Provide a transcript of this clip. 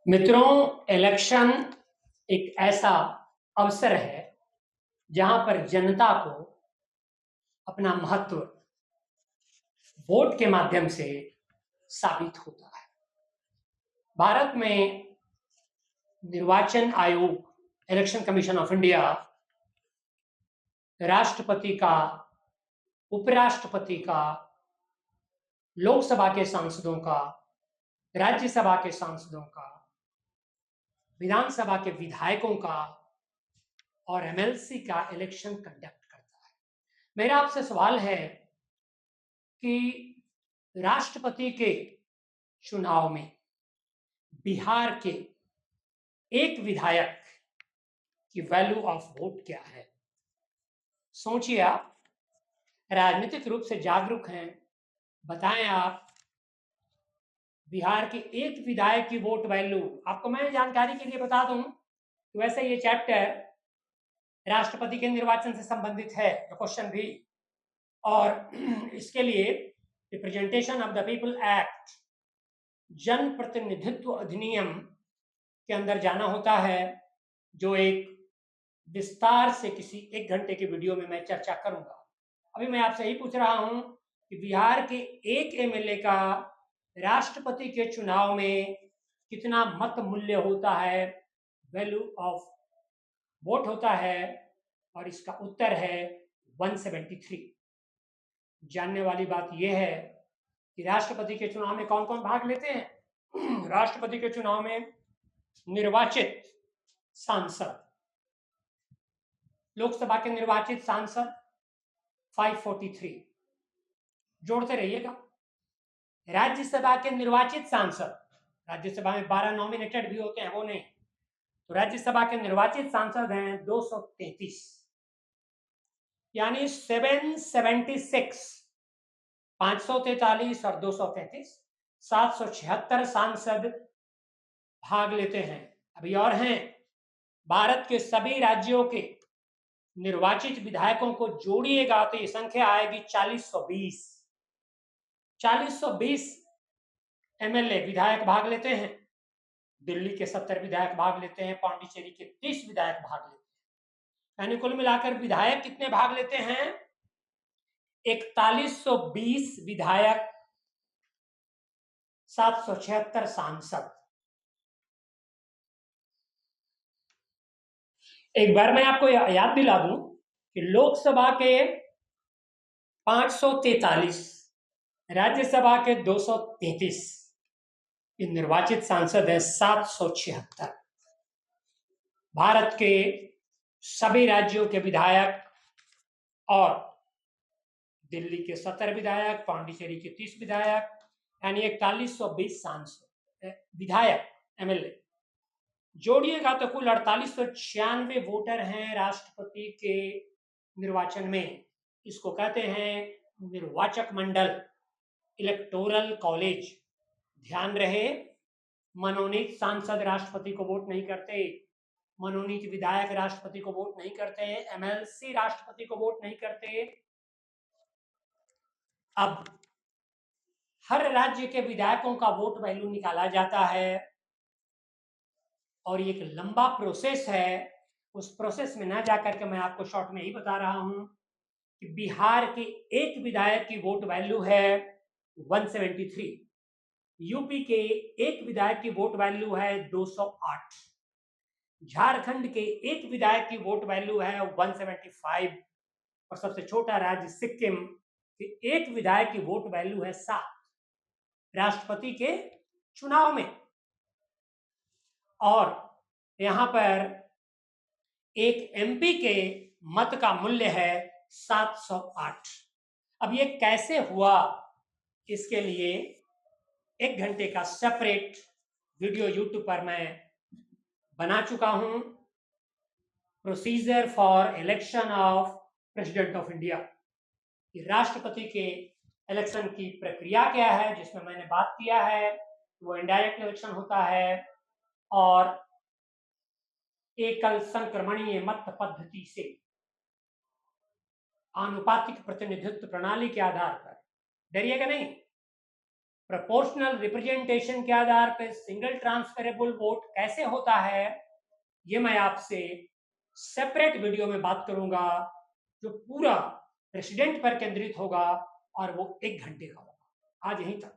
मित्रों, इलेक्शन एक ऐसा अवसर है जहां पर जनता को अपना महत्व वोट के माध्यम से साबित होता है। भारत में निर्वाचन आयोग, इलेक्शन कमीशन ऑफ इंडिया, राष्ट्रपति का, उपराष्ट्रपति का, लोकसभा के सांसदों का, राज्यसभा के सांसदों का, विधानसभा के विधायकों का और एमएलसी का इलेक्शन कंडक्ट करता है। मेरा आपसे सवाल है कि राष्ट्रपति के चुनाव में बिहार के एक विधायक की वैल्यू ऑफ वोट क्या है? सोचिए, आप राजनीतिक रूप से जागरूक हैं, बताएं आप बिहार के एक विधायक की वोट वैल्यू। आपको मैं जानकारी के लिए बता दूं, वैसे ये चैप्टर राष्ट्रपति के निर्वाचन से संबंधित है, क्वेश्चन भी, और इसके लिए representation of the people act, जन प्रतिनिधित्व अधिनियम के अंदर जाना होता है, जो एक विस्तार से किसी 1 घंटे के वीडियो में मैं चर्चा करूंगा। अभी मैं आपसे यही पूछ रहा हूं कि बिहार के एक एमएलए का राष्ट्रपति के चुनाव में कितना मत मूल्य होता है, वैल्यू ऑफ वोट होता है, और इसका उत्तर है 173। जानने वाली बात यह है कि राष्ट्रपति के चुनाव में कौन कौन भाग लेते हैं। राष्ट्रपति के चुनाव में निर्वाचित सांसद, लोकसभा के निर्वाचित सांसद 543, जोड़ते रहिएगा। राज्यसभा के निर्वाचित सांसद, राज्यसभा में 12 नॉमिनेटेड भी होते हैं, वो नहीं, तो राज्यसभा के निर्वाचित सांसद हैं 233, यानी 776, 543 और 233, 776 सांसद भाग लेते हैं। अभी और हैं, भारत के सभी राज्यों के निर्वाचित विधायकों को जोड़िएगा तो ये संख्या आएगी 4020। 4020 एमएलए विधायक भाग लेते हैं। दिल्ली के 70 विधायक भाग लेते हैं, पांडिचेरी के 30 विधायक भाग लेते हैं, यानी कुल मिलाकर विधायक कितने भाग लेते हैं? 4120 विधायक, 776 सांसद। एक बार मैं आपको याद दिला दूं कि लोकसभा के 543, राज्यसभा के 233, निर्वाचित सांसद है 776। भारत के सभी राज्यों के विधायक और दिल्ली के 70 विधायक, पांडिचेरी के 30 विधायक, यानी 4120 सांसद विधायक एमएलए जोड़िएगा तो कुल 4896 वोटर हैं राष्ट्रपति के निर्वाचन में। इसको कहते हैं निर्वाचक मंडल, इलेक्टोरल कॉलेज। ध्यान रहे, मनोनीत सांसद राष्ट्रपति को वोट नहीं करते, मनोनीत विधायक राष्ट्रपति को वोट नहीं करते, एमएलसी राष्ट्रपति को वोट नहीं करते। अब हर राज्य के विधायकों का वोट वैल्यू निकाला जाता है और एक लंबा प्रोसेस है। उस प्रोसेस में ना जाकर के मैं आपको शॉर्ट में ही बता रहा हूं कि बिहार के एक विधायक की वोट वैल्यू है 173, यूपी के एक विधायक की वोट वैल्यू है 208, झारखंड के एक विधायक की वोट वैल्यू है 175, और सबसे छोटा राज्य सिक्किम के एक विधायक की वोट वैल्यू है 7 राष्ट्रपति के चुनाव में। और यहां पर एक एमपी के मत का मूल्य है 708। अब ये कैसे हुआ, इसके लिए 1 घंटे का सेपरेट वीडियो यूट्यूब पर मैं बना चुका हूं, procedure for election of president of India. राष्ट्रपति के इलेक्शन की प्रक्रिया क्या है, जिसमें मैंने बात किया है वो इनडायरेक्ट इलेक्शन होता है और एकल संक्रमणीय मत पद्धति से आनुपातिक प्रतिनिधित्व प्रणाली के आधार पर। डरिएगा नहीं, प्रोपोर्शनल रिप्रेजेंटेशन के आधार पर सिंगल ट्रांसफरेबल वोट कैसे होता है, ये मैं आपसे सेपरेट वीडियो में बात करूंगा, जो पूरा प्रेसिडेंट पर केंद्रित होगा और वो 1 घंटे का होगा। आज यहीं तक।